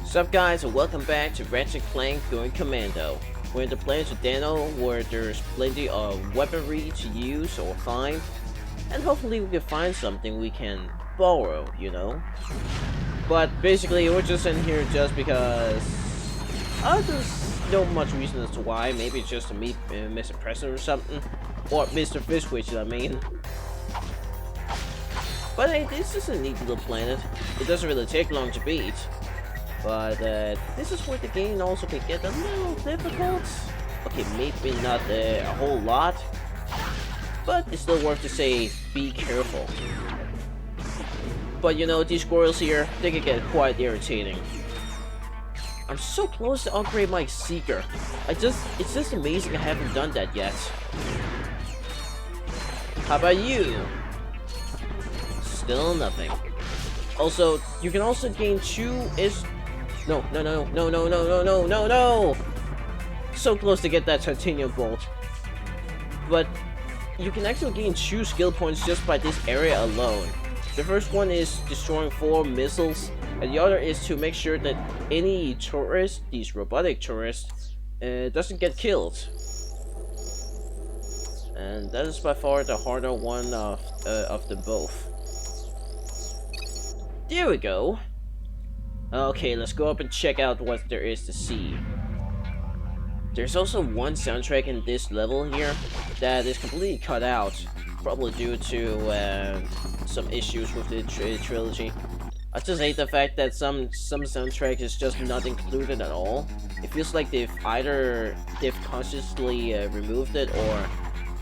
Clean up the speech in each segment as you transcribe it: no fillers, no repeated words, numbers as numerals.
Sup guys, and welcome back to Ratchet Clank Goin Commando. We're in the planet of Dano, where there's plenty of weaponry to use or find, and hopefully we can find something we can borrow, you know? But basically, we're just in here just because there's no much reason as to why. Maybe it's just to meet Mr. President or something, or Mr. Fizzwidget, I mean. But hey, this is a neat little planet. It doesn't really take long to beat. But this is where the game also can get a little difficult. Okay, maybe not a whole lot, but it's still worth to say, be careful. But you know, these squirrels here, they can get quite irritating. I'm so close to upgrade my Seeker. It's just amazing I haven't done that yet. How about you? Still nothing. Also, you can also gain No. So close to get that titanium bolt. But you can actually gain 2 skill points just by this area alone. The first one is destroying 4 missiles, and the other is to make sure that any tourist, these robotic tourists, doesn't get killed. And that is by far the harder one of them both. There we go. Okay, let's go up and check out what there is to see. There's also one soundtrack in this level here that is completely cut out, probably due to some issues with the trilogy. I just hate the fact that some soundtrack is just not included at all. It feels like they've consciously removed it, or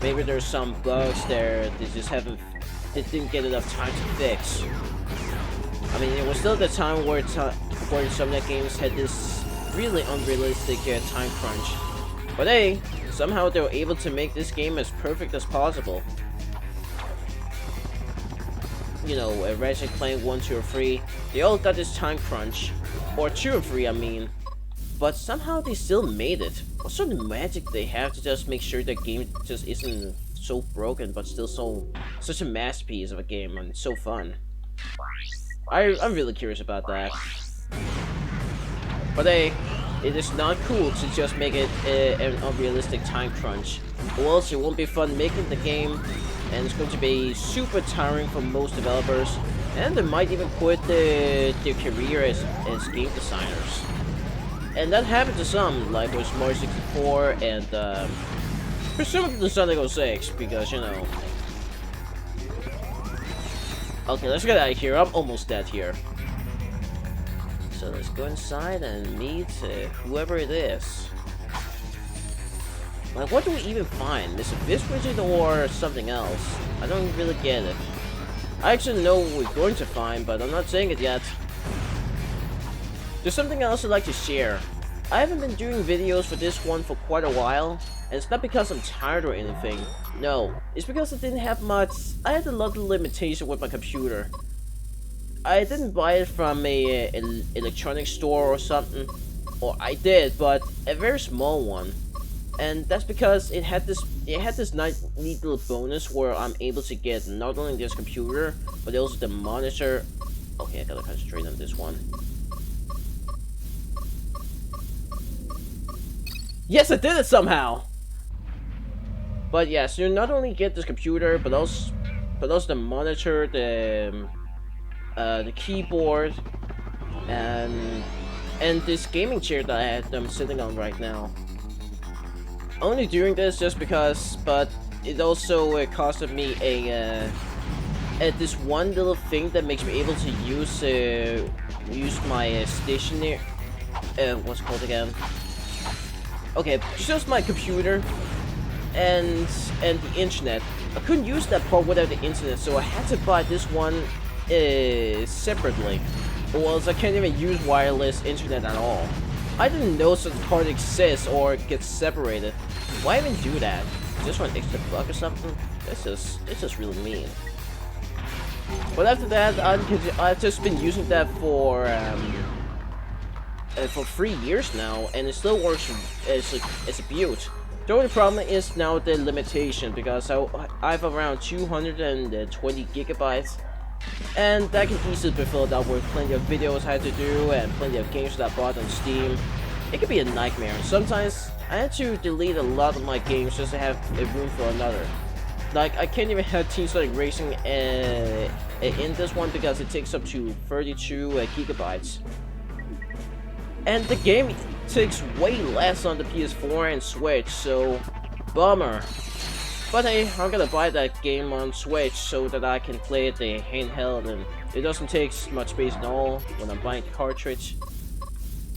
maybe there's some bugs there they didn't get enough time to fix. I mean, it was still the time where some of the games had this really unrealistic time crunch. But hey, somehow they were able to make this game as perfect as possible. You know, Ratchet Clank 1, 2, or 3, they all got this time crunch. Or 2 and 3, I mean. But somehow they still made it. What sort of magic they have to just make sure the game just isn't so broken, but still such a masterpiece of a game and so fun. I'm really curious about that. But hey, it is not cool to just make it an unrealistic time crunch. Or else it won't be fun making the game, and it's going to be super tiring for most developers, and they might even quit their career as game designers. And that happened to some, like with Mario 64 and presumably the Sonic 06, because you know. Okay, let's get out of here. I'm almost dead here. So let's go inside and meet whoever it is. Like, what do we even find? Is it Fizzwidget or something else? I don't really get it. I actually know what we're going to find, but I'm not saying it yet. There's something else I'd like to share. I haven't been doing videos for this one for quite a while, and it's not because I'm tired or anything. No, it's because I didn't have much. I had a lot of limitation with my computer. I didn't buy it from an electronics store or something, or I did, but a very small one. And that's because it had this neat little bonus where I'm able to get not only this computer, but also the monitor. Okay, I gotta concentrate on this one. Yes, I did it somehow! But yeah, so you not only get this computer, but also the monitor, the keyboard, and this gaming chair that I'm sitting on right now. Only doing this just because, but it also costed me this one little thing that makes me able to use my stationary what's it called again? Okay, just my computer and the internet. I couldn't use that part without the internet, so I had to buy this one separately, or else I can't even use wireless internet at all. I didn't know such a part exists or gets separated. Why even do that? Just for an extra buck or something? It's just really mean. But after that, I've just been using that for 3 years now, and it still works as a beaut. The only problem is now the limitation, because I have around 220 gigabytes, And that can easily be filled out with plenty of videos I had to do and plenty of games that I bought on Steam. It can be a nightmare, and sometimes I had to delete a lot of my games just to have a room for another. Like, I can't even have Team Sonic Racing in this one because it takes up to 32 gigabytes. And the game takes way less on the PS4 and Switch, so bummer. But hey, I'm gonna buy that game on Switch so that I can play it the handheld, and it doesn't take much space at all when I'm buying the cartridge.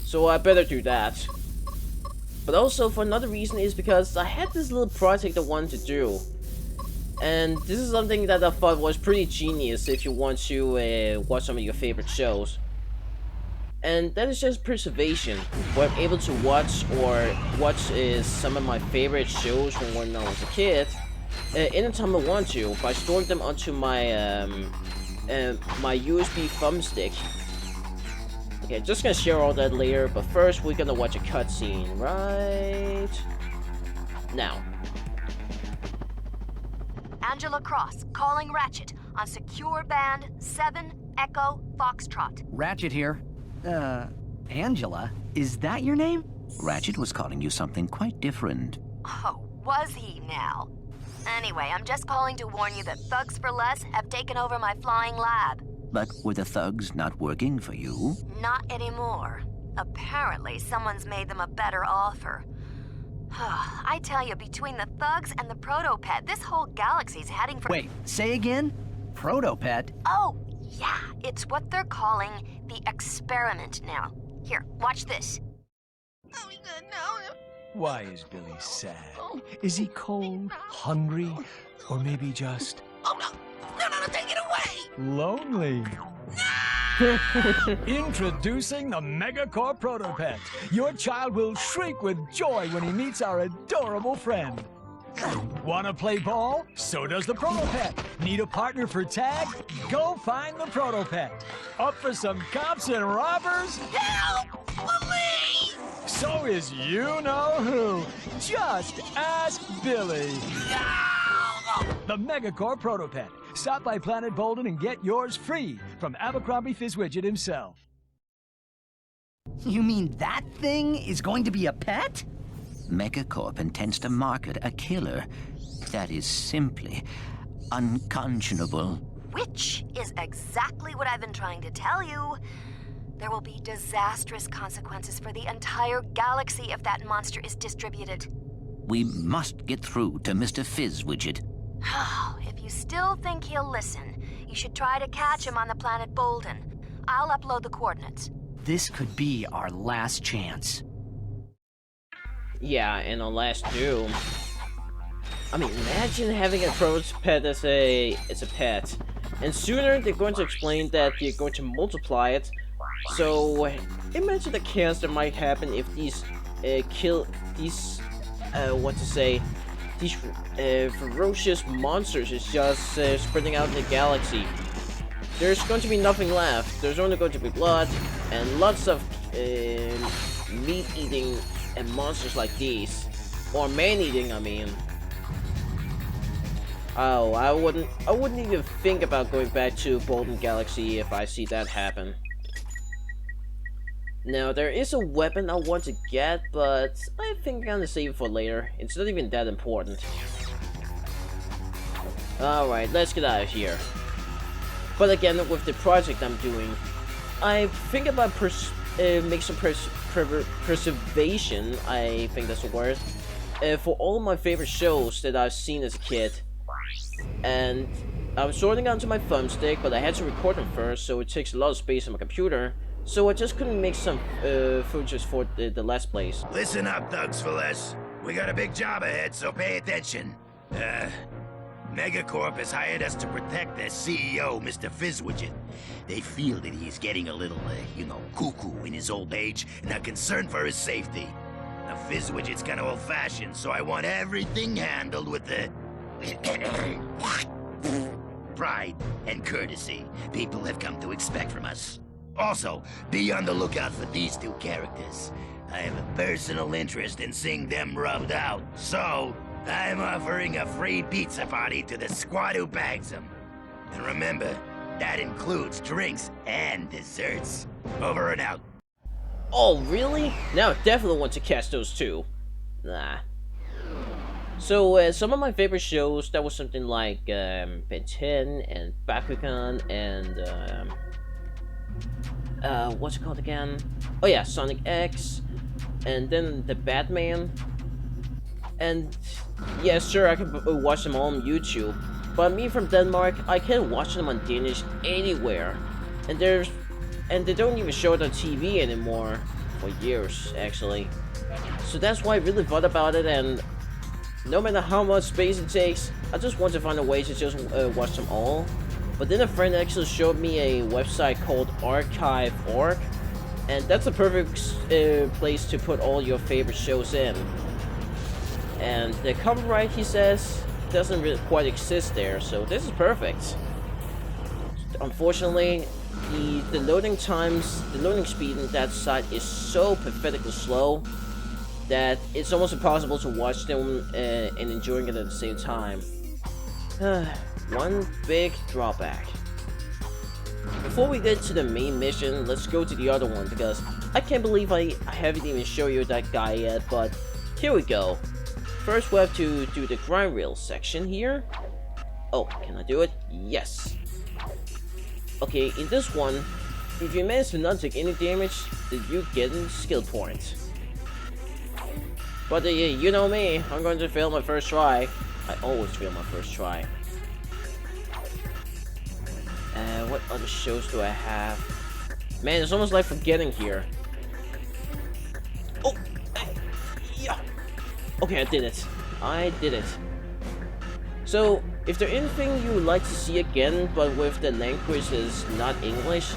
So I better do that. But also for another reason is because I had this little project I wanted to do. And this is something that I thought was pretty genius if you want to watch some of your favorite shows. And that is just preservation, where I'm able to watch some of my favorite shows from when I was a kid, anytime I want to, by storing them onto my my USB thumbstick. Okay, just gonna share all that later, but first we're gonna watch a cutscene right now. Angela Cross, calling Ratchet on secure band 7 Echo Foxtrot. Ratchet here. Angela? Is that your name? Ratchet was calling you something quite different. Oh, was he now? Anyway, I'm just calling to warn you that Thugs for Less have taken over my flying lab. But were the thugs not working for you? Not anymore. Apparently, someone's made them a better offer. I tell you, between the Thugs and the Protopet, this whole galaxy's heading for— Wait, say again? Protopet? Oh, yeah, it's what they're calling the experiment now. Here, watch this. Why is Billy sad? Is he cold, hungry, or maybe just... Oh, no, take it away! lonely? Introducing the Megacorp Protopet. Your child will shriek with joy when he meets our adorable friend. Wanna play ball? So does the Protopet. Need a partner for tag? Go find the Protopet. Up for some cops and robbers? Help! Police! So is you-know-who. Just ask Billy. The Megacorp Protopet. Stop by Planet Boldan and get yours free from Abercrombie Fizzwidget himself. You mean that thing is going to be a pet? Megacorp intends to market a killer. That is simply unconscionable. Which is exactly what I've been trying to tell you. There will be disastrous consequences for the entire galaxy if that monster is distributed. We must get through to Mr. Fizzwidget. If you still think he'll listen, you should try to catch him on the planet Boldan. I'll upload the coordinates. This could be our last chance. Yeah, and our last doom. I mean, imagine having a Protopet as a pet. And sooner they're going to explain that they're going to multiply it. So imagine the chaos that might happen if these these ferocious monsters is just spreading out in the galaxy. There's going to be nothing left. There's only going to be blood and lots of meat-eating monsters like these, or man-eating. I mean, oh, I wouldn't even think about going back to Bogon Galaxy if I see that happen. Now, there is a weapon I want to get, but I think I'm gonna save it for later. It's not even that important. Alright, let's get out of here. But again, with the project I'm doing, I think about make some preservation, I think that's the word, for all my favorite shows that I've seen as a kid. And I was sorting onto my thumbstick, but I had to record them first, so it takes a lot of space on my computer. So I just couldn't make some footage for the last place. Listen up, Thugs for Less. We got a big job ahead, so pay attention. Megacorp has hired us to protect their CEO, Mr. Fizzwidget. They feel that he's getting a little, cuckoo in his old age and are concerned for his safety. Now, Fizzwidget's kind of old-fashioned, so I want everything handled with the pride and courtesy people have come to expect from us. Also, be on the lookout for these two characters. I have a personal interest in seeing them rubbed out, so I'm offering a free pizza party to the squad who bags them. And remember, That includes drinks and desserts. Over and out. Oh, really? Now I definitely want to catch those two. Nah. So, some of my favorite shows, that was something like Ben 10 and Bakugan and what's it called again? Oh yeah, Sonic X, and then the Batman. And yeah, sure, I can watch them all on YouTube, but me from Denmark, I can't watch them on Danish anywhere. And they don't even show it on TV anymore for years, actually. So that's why I really thought about it, and no matter how much space it takes, I just want to find a way to just watch them all. But then a friend actually showed me a website called Archive.org, and that's a perfect place to put all your favorite shows in. And the copyright, he says, doesn't really quite exist there, so this is perfect. Unfortunately, the loading times, the loading speed in that site is so pathetically slow that it's almost impossible to watch them and enjoying it at the same time. One big drawback. Before we get to the main mission, let's go to the other one, because I can't believe I haven't even shown you that guy yet, but here we go. First we have to do the grind rail section here. Oh, can I do it? Yes. Okay, in this one, if you manage to not take any damage, then you get a skill point. But you know me, I'm going to fail my first try. I always fail my first try. What other shows do I have? Man, it's almost like forgetting here. Oh! Yeah! Okay, I did it. I did it. So, if there's anything you would like to see again, but with the language is not English,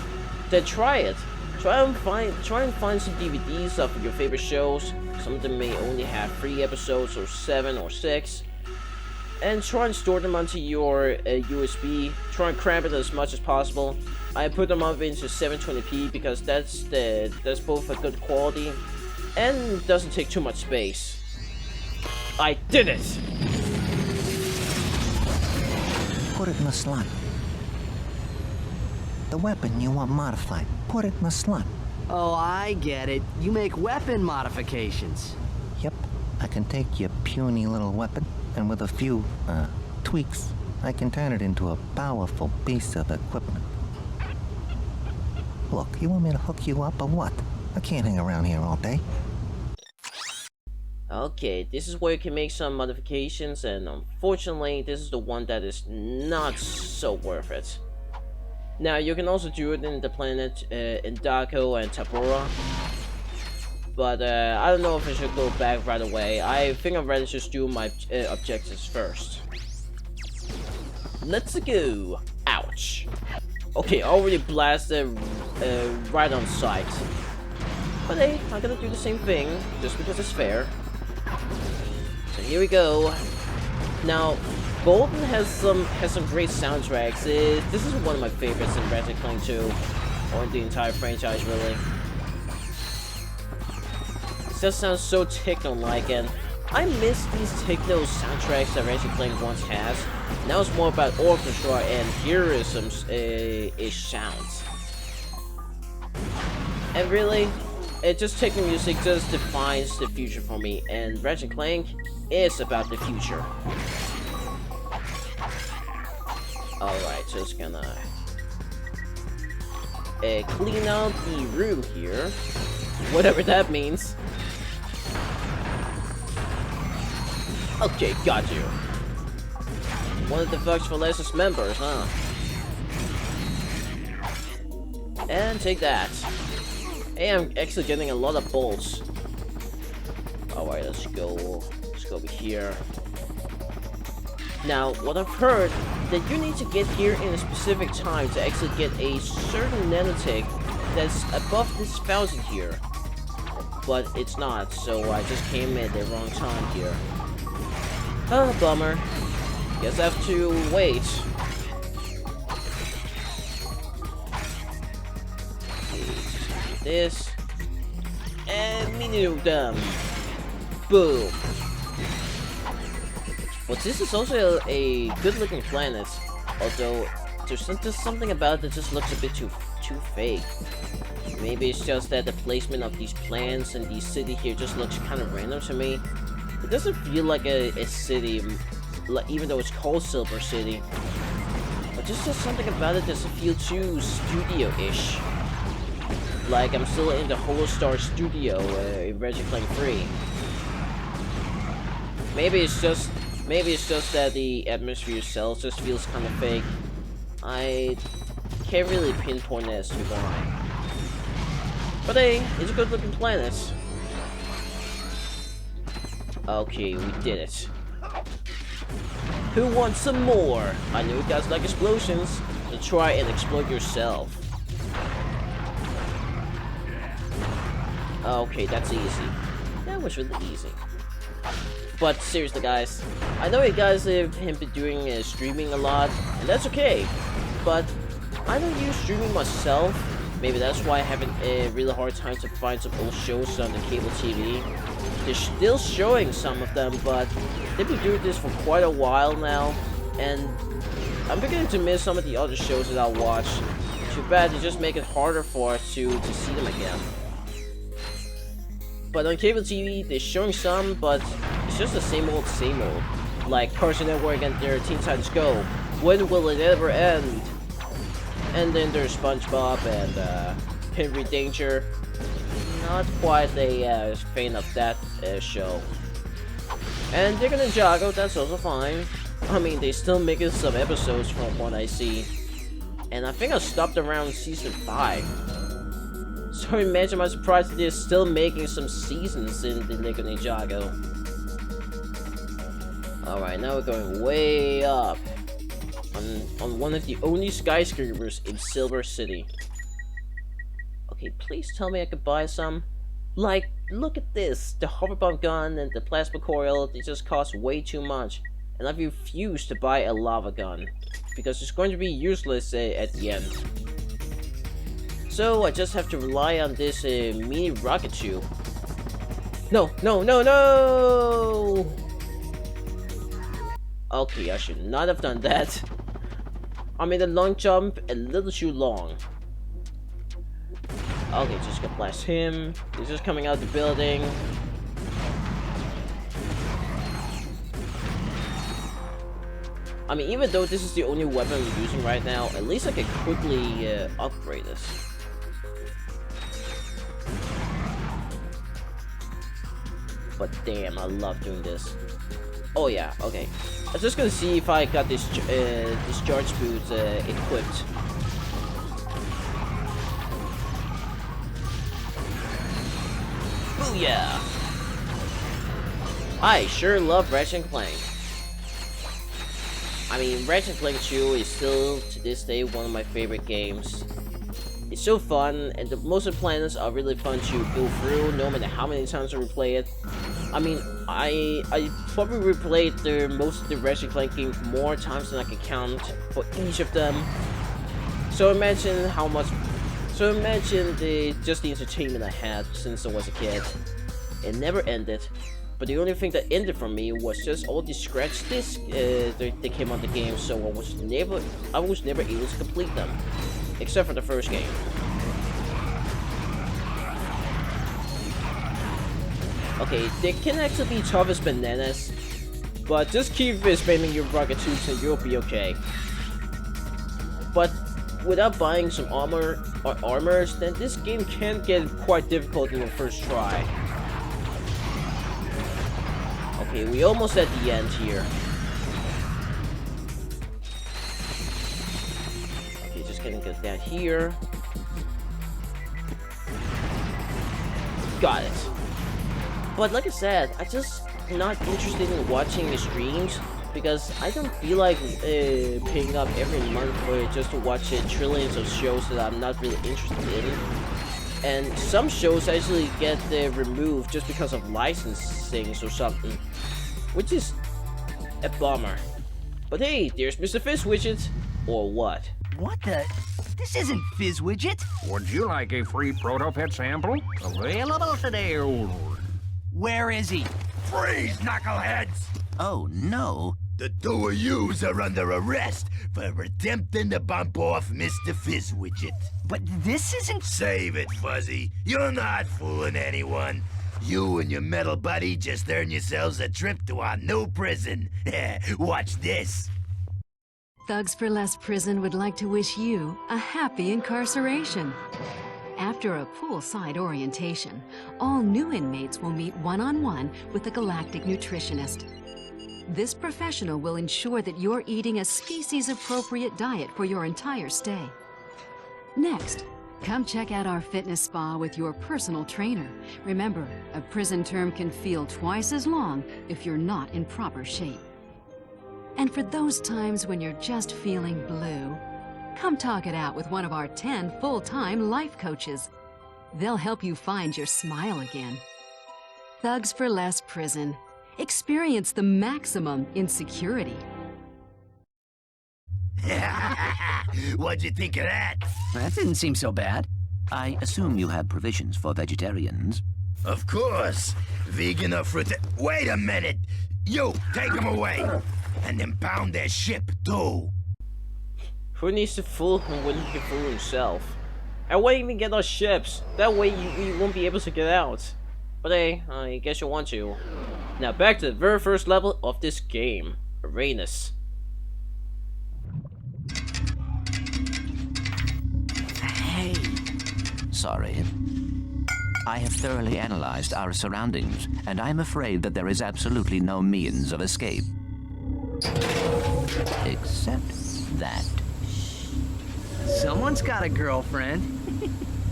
then try it. Try and find some DVDs of your favorite shows. Some of them may only have 3 episodes, or 7 or 6. And try and store them onto your USB. Try and cram it as much as possible. I put them up into 720p because that's both a good quality and doesn't take too much space. I did it! Put it in the slot. The weapon you want modified, put it in the slot. Oh, I get it. You make weapon modifications. Yep, I can take your puny little weapon, and with a few, tweaks, I can turn it into a powerful piece of equipment. Look, you want me to hook you up or what? I can't hang around here all day. Okay, this is where you can make some modifications, and unfortunately, this is the one that is not so worth it. Now, you can also do it in the planet Indako and Tabora, but I don't know if I should go back right away. I think I'd rather just do my objectives first. Let's go! Ouch! Okay, already blasted right on sight. But hey, I'm gonna do the same thing, just because it's fair. So here we go. Now, Boldan has some great soundtracks. This is one of my favorites in Ratchet Clank 2, or in the entire franchise, really. It just sounds so techno-like, and I miss these techno soundtracks that Ratchet Clank once has. Now it's more about orchestra, and here is some sounds. And really, just techno music just defines the future for me, and Ratchet Clank is about the future. Alright, so it's gonna clean out the room here, whatever that means. Okay, got you. One of the Vox for Lessus members, huh? And take that. Hey, I'm actually getting a lot of bolts. Alright, let's go over here. Now, what I've heard, that you need to get here in a specific time to actually get a certain nanotech that's above this 1000 here. But it's not, so I just came at the wrong time here. Oh, bummer. Guess I have to wait. This. And mini them. Boom. But this is also a good looking planet, although There's something about it that just looks a bit too fake. Maybe it's just that the placement of these plants and the city here just looks kind of random to me. It doesn't feel like a city, even though it's called Silver City. But just something about it doesn't feel too studio-ish. Like I'm still in the Holostar studio in Ratchet Clank 3. Maybe it's just that the atmosphere itself just feels kind of fake. I can't really pinpoint as to why. But hey, it's a good looking planet. Okay, we did it. Who wants some more? I know you guys like explosions, so try and explode yourself. Okay, that's easy. That was really easy. But seriously guys, I know you guys have been doing streaming a lot, and that's okay. But I don't use streaming myself. Maybe that's why I have a really hard time to find some old shows on the cable TV. They're still showing some of them, but they've been doing this for quite a while now, and I'm beginning to miss some of the other shows that I watch. Too bad they just make it harder for us to see them again. But on cable TV, they're showing some, but it's just the same old, like Cartoon Network and their Teen Titans Go. When will it ever end? And then there's SpongeBob and Henry Danger. Not quite a fan of that show. And Dick and Ninjago, that's also fine. I mean, they still making some episodes from what I see. And I think I stopped around season 5. So imagine my surprise that they're still making some seasons in the Dick and Ninjago. Alright, now we're going way up. On one of the only skyscrapers in Silver City. Okay, please tell me I could buy some. Like, look at this. The hoverbomb gun and the plasma coil, they just cost way too much. And I refuse to buy a lava gun. Because it's going to be useless at the end. So I just have to rely on this mini rocket tube. No! Okay, I should not have done that. I made a long jump a little too long. Okay, just gonna blast him. He's just coming out the building. I mean, even though this is the only weapon I'm using right now, at least I can quickly upgrade this. But damn, I love doing this. Oh yeah, okay. I was just gonna see if I got this charge boots equipped. Booyah! I sure love Ratchet Clank. I mean, Ratchet Clank 2 is still, to this day, one of my favorite games. It's so fun, and most of the planets are really fun to go through, no matter how many times I replay it. I mean, I probably replayed most of the Ratchet Clank games more times than I can count for each of them. So imagine how much. So imagine just the entertainment I had since I was a kid. It never ended, but the only thing that ended for me was just all the scratch discs that came on the game. So I was never able to complete them, except for the first game. Okay, they can actually be tough as bananas, but just keep spamming your rocket tubes and you'll be okay. But without buying some armor or armors, then this game can get quite difficult in the first try. Okay, we almost at the end here. Okay, just gonna get that here. Got it. But like I said, I'm just not interested in watching the streams because I don't feel like paying up every month for just to watch trillions of shows that I'm not really interested in. And some shows actually get removed just because of licensing or something, which is a bummer. But hey, there's Mr. Fizzwidget, or what? What the? This isn't Fizzwidget. Would you like a free Protopet sample? Available today, old. Where is he? Freeze, knuckleheads! Oh, no. The two of yous are under arrest for attempting to bump off Mr. Fizzwidget. But this isn't... Save it, Fuzzy. You're not fooling anyone. You and your metal buddy just earned yourselves a trip to our new prison. Watch this. Thugs for Less Prison would like to wish you a happy incarceration. After a poolside orientation, all new inmates will meet one-on-one with a galactic nutritionist. This professional will ensure that you're eating a species-appropriate diet for your entire stay. Next, come check out our fitness spa with your personal trainer. Remember, a prison term can feel twice as long if you're not in proper shape. And for those times when you're just feeling blue, come talk it out with one of our 10 full-time life coaches. They'll help you find your smile again. Thugs for Less Prison. Experience the maximum in security. What'd you think of that? That didn't seem so bad. I assume you have provisions for vegetarians. Of course. Vegan or fruit. Wait a minute. You, take them away. And impound their ship, too. Who needs to fool him when he can fool himself? And why even get our ships? That way we won't be able to get out. But hey, I guess you want to. Now back to the very first level of this game, Arenas. Hey. Sorry. I have thoroughly analyzed our surroundings, and I'm afraid that there is absolutely no means of escape. Except that. Someone's got a girlfriend.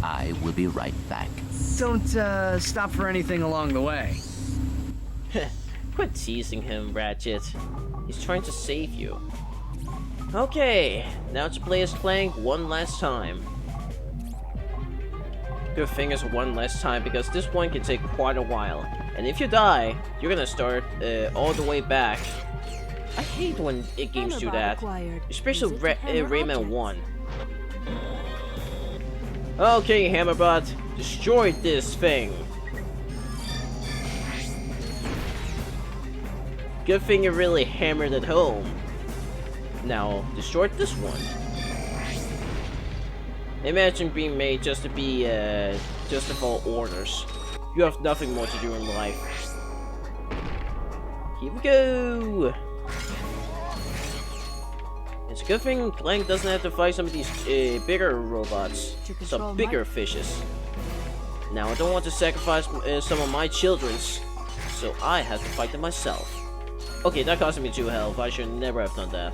I will be right back. Don't, stop for anything along the way. Quit teasing him, Ratchet. He's trying to save you. Okay, now to play as Clank one last time. Good thing it's one last time, because this one can take quite a while. And if you die, you're gonna start all the way back. I hate when games do that, especially Rayman 1. Okay, Hammerbot, destroy this thing. Good thing you really hammered it home. Now, destroy this one. Imagine being made just to be, just to follow orders. You have nothing more to do in life. Here we go! It's a good thing Clank doesn't have to fight some of these bigger robots, some bigger fishes. Now I don't want to sacrifice some of my children's, so I have to fight them myself. Okay, that cost me 2 health. I should never have done that.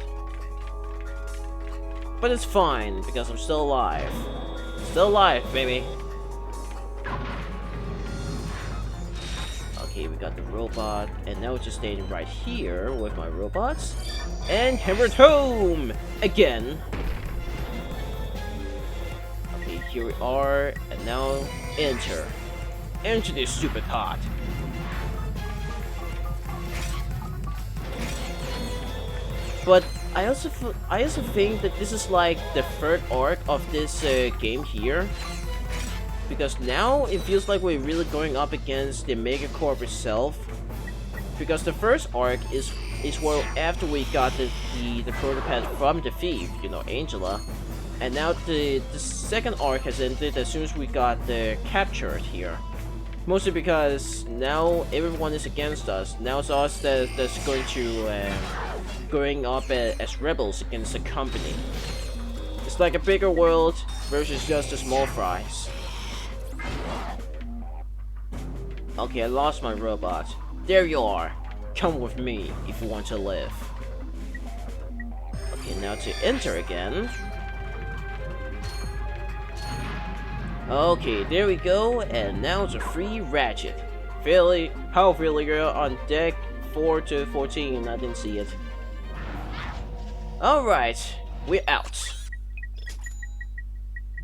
But it's fine, because I'm still alive. Still alive, baby. Okay, we got the robot, and now it's just staying right here with my robots. And hammered home! Again. Okay, here we are, and now enter. Enter this stupid pot. But I also think that this is like the third arc of this game here. Because now it feels like we're really going up against the Megacorp itself. Because the first arc is well after we got the Protopet from the thief, you know, Angela. And now the second arc has ended as soon as we got captured here. Mostly because now everyone is against us. Now it's us that's going to going up as rebels against the company. It's like a bigger world versus just the small fries. Okay, I lost my robot. There you are. Come with me if you want to live. Okay, now to enter again. Okay, there we go, and now it's a free Ratchet. Power failure on deck 4 to 14. I didn't see it. Alright, we're out.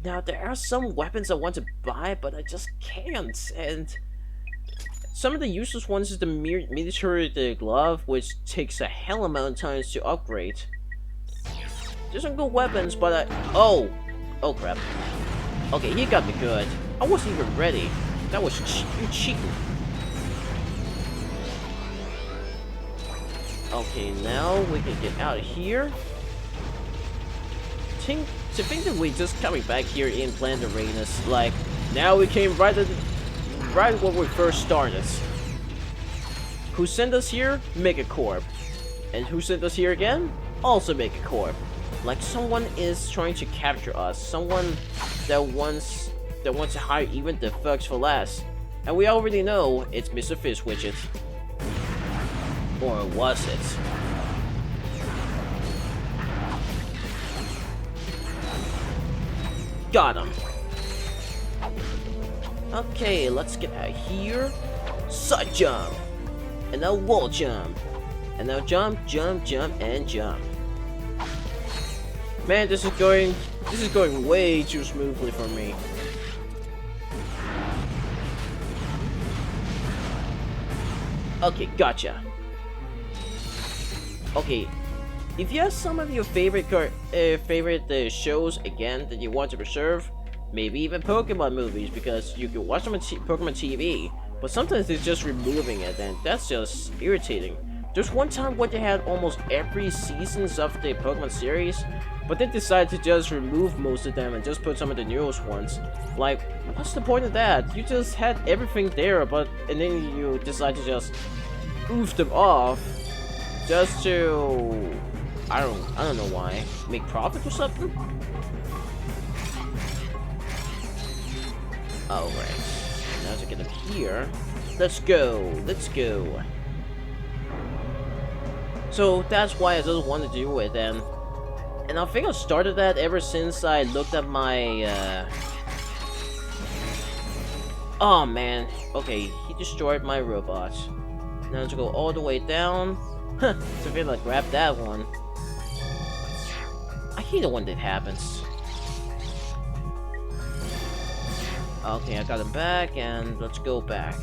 Now, there are some weapons I want to buy, but I just can't, and some of the useless ones is the military glove, which takes a hell amount of time to upgrade. There's some good weapons, but oh crap. Okay, he got me good. I wasn't even ready. That was you cheating. Okay, now we can get out of here. To think that we just coming back here in Planet Arenas, like, now we came right when we first started. Who sent us here? Megacorp. And who sent us here again? Also Megacorp. Like, someone is trying to capture us. Someone that wants to hire even the thugs for less. And we already know it's Mr. Fizzwidget. Or was it? Got him. Okay, let's get out of here. Side jump. And now wall jump. And now jump, jump, jump, and jump. Man, this is going way too smoothly for me. Okay, gotcha. Okay, if you have some of your favorite shows again that you want to preserve, maybe even Pokemon movies, because you can watch them on Pokemon TV, but sometimes it's just removing it, and that's just irritating. There's one time when they had almost every seasons of the Pokemon series, but they decided to just remove most of them and just put some of the newest ones. Like, what's the point of that? You just had everything there, and then you decide to just oof them off, just to, I don't know why, make profit or something. Alright, now to get up here, let's go. So that's why I just wanted to do it, and I think I started that ever since I looked at my, Oh man, okay, he destroyed my robot. Now to go all the way down. Huh, so I feel like grab that one. I hate it when that happens. Okay, I got him back, and let's go back.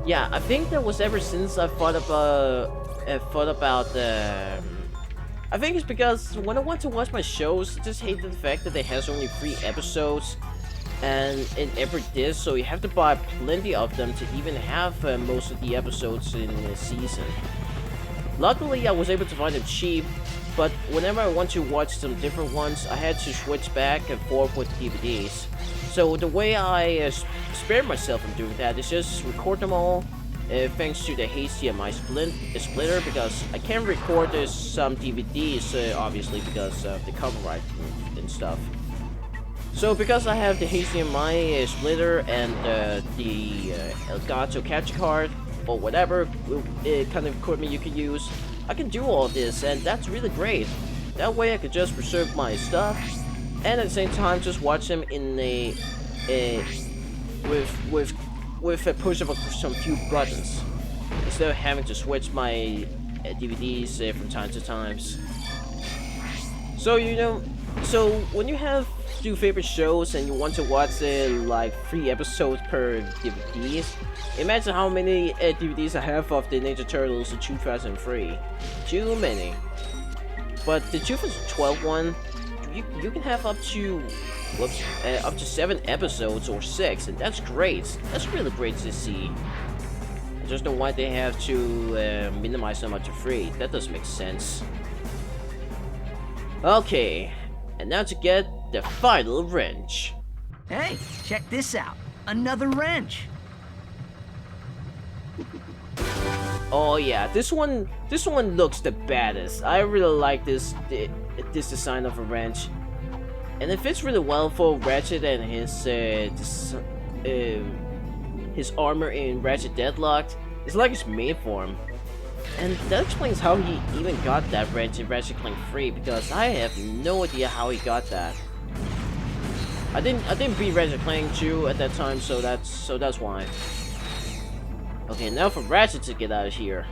Yeah, I think that was ever since I thought about the. I think it's because when I want to watch my shows, I just hate the fact that it has only 3 episodes, and in every disc, so you have to buy plenty of them to even have most of the episodes in the season. Luckily, I was able to find them cheap, but whenever I want to watch some different ones, I had to switch back and forth with DVDs. So the way I spared myself from doing that is just record them all, thanks to the HDMI splitter, because I can't record some DVDs, obviously, because of the copyright and stuff. So because I have the HDMI splitter and the Elgato capture card, or whatever kind of equipment you can use, I can do all this, and that's really great. That way I could just preserve my stuff, and at the same time just watch them in with a push of some few buttons, instead of having to switch my DVDs from time to time. So so when you have 2 favorite shows and you want to watch like 3 episodes per DVDs, imagine how many DVDs I have of the Ninja Turtles in 2003. Too many. But the 2012 one, you can have up to 7 episodes or 6, and that's great. That's really great to see. I just don't know why they have to minimize them up to 3. That doesn't make sense. Okay, and now to get the final wrench. Hey, check this out. Another wrench. Oh yeah, this one looks the baddest. I really like this design of a wrench, and it fits really well for Ratchet and his armor in Ratchet Deadlocked. It's like it's made for him, and that explains how he even got that wrench in Ratchet Clank 3, because I have no idea how he got that. I didn't beat Ratchet Clank 2 at that time, so that's why. Okay, now for Ratchet to get out of here.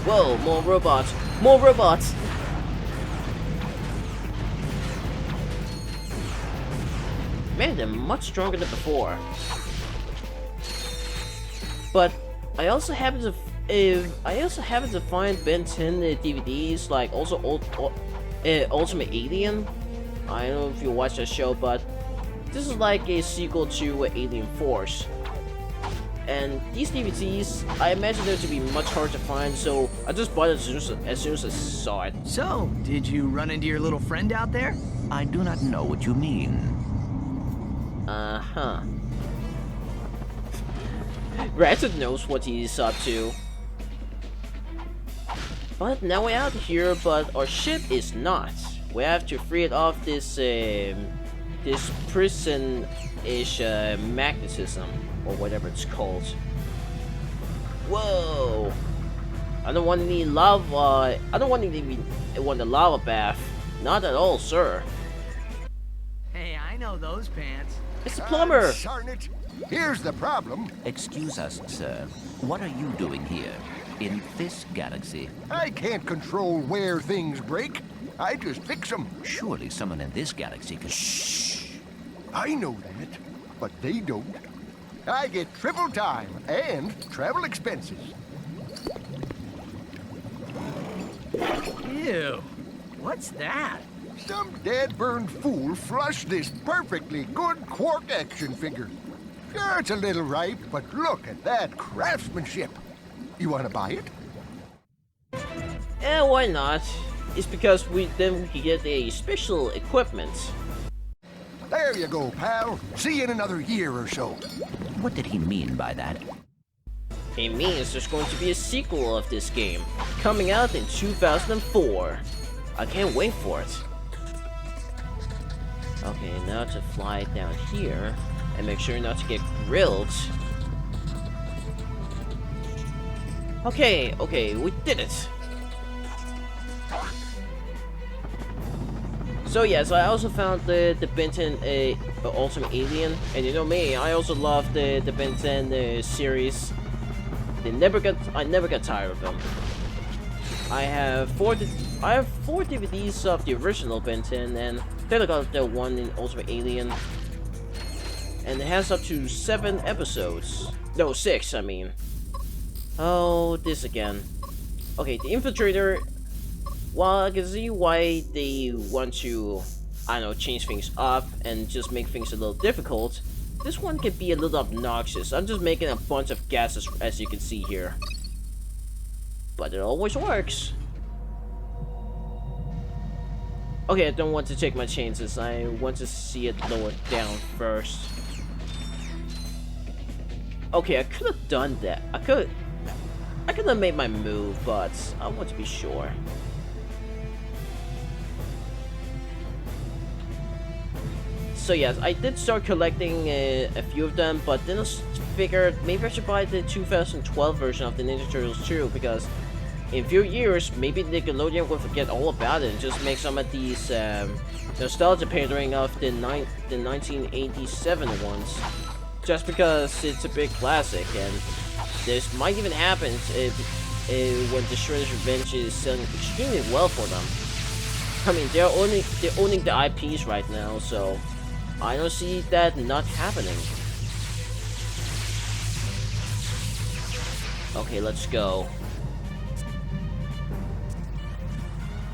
Whoa, more robots! More robots! Man, they're much stronger than before. But I also happen to find Ben 10 DVDs, like also Ultimate Alien. I don't know if you watch that show, but this is like a sequel to Alien Force. And these DVDs, I imagine them to be much harder to find, so I just bought it as soon as I saw it. So, did you run into your little friend out there? I do not know what you mean. Uh-huh. Ratchet knows what he's up to. But now we're out here, but our ship is not. We have to free it off this, this prison-ish magnetism, or whatever it's called. Whoa! I don't want any lava. I don't want a lava bath. Not at all, sir. Hey, I know those pants. It's a plumber. Darn it! Here's the problem. Excuse us, sir. What are you doing here? In this galaxy? I can't control where things break. I just fix them. Surely someone in this galaxy can... Shh! I know that, but they don't. I get triple time and travel expenses. Ew. What's that? Some dead-burned fool flushed this perfectly good Quark action figure. Sure, it's a little ripe, but look at that craftsmanship. You want to buy it? Eh, why not? It's because then we can get a special equipment. There you go, pal. See you in another year or so. What did he mean by that? It means there's going to be a sequel of this game, coming out in 2004. I can't wait for it. Okay, now to fly down here, and make sure not to get grilled. Okay, we did it! So yes, I also found the Ben 10 Ultimate Alien, and you know me, I also love the Ben 10 series. I never got tired of them. I have four DVDs of the original Ben 10, and then I got the one in Ultimate Alien, and it has up to 7 episodes. No, 6, I mean. Oh, this again. Okay, the Infiltrator. Well, I can see why they want to, I don't know, change things up and just make things a little difficult. This one can be a little obnoxious. I'm just making a bunch of gases, as you can see here. But it always works. Okay, I don't want to take my chances. I want to see it lower down first. Okay, I could have done that. I could have made my move, but I want to be sure. So yes, I did start collecting a few of them, but then I figured maybe I should buy the 2012 version of the Ninja Turtles 2, because in a few years, maybe Nickelodeon will forget all about it and just make some of these nostalgia pandering of the 1987 ones. Just because it's a big classic, and this might even happen when the Shredder's Revenge is selling extremely well for them. I mean, they're owning the IPs right now, so I don't see that not happening. Okay, let's go.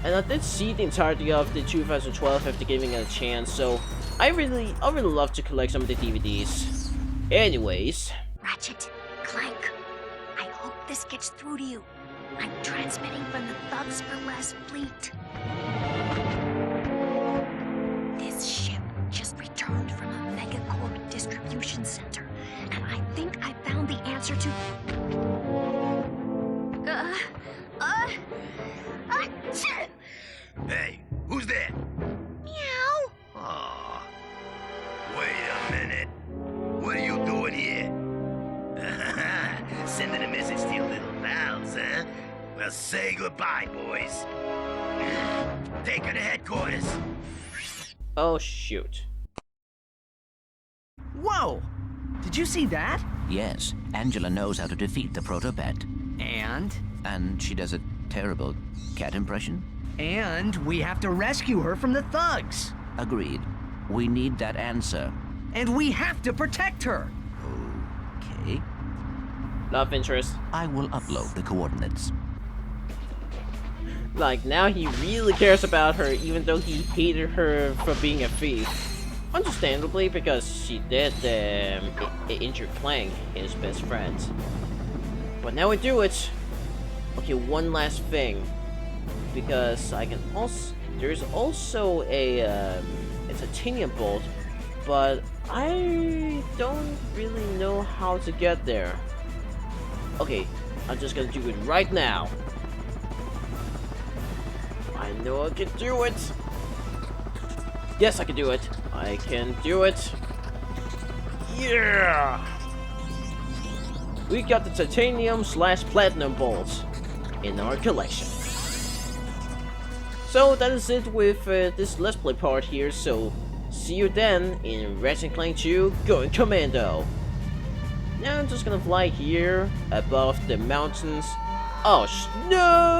And I did see the entirety of the 2012 after giving it a chance, so I really love to collect some of the DVDs. Anyways. Ratchet, Clank, I hope this gets through to you. I'm transmitting from the Thugs for Less fleet. This ship just returned from a Megacorp distribution center, and I think I found the answer to... Hey, who's there? Meow. Aw. Wait a minute. What are you doing here? Sending a message to your little pals, huh? Well, say goodbye, boys. Take her to headquarters. Oh, shoot. Whoa! Did you see that? Yes, Angela knows how to defeat the Protopet. And? And she does a terrible cat impression? And we have to rescue her from the thugs. Agreed. We need that answer. And we have to protect her. Okay. Love interest. I will upload the coordinates. Like, now he really cares about her, even though he hated her for being a thief. Understandably, because she did injure Clank, his best friend. But now we do it. Okay, one last thing, because I can also there's also a titanium bolt, but I don't really know how to get there. Okay, I'm just gonna do it right now. I know I can do it. Yes, I can do it. I can do it. Yeah! We got the titanium/platinum bolts in our collection. So that is it with this Let's Play part here, so see you then in Ratchet Clank 2 Goin Commando. Now I'm just gonna fly here above the mountains. Oh no!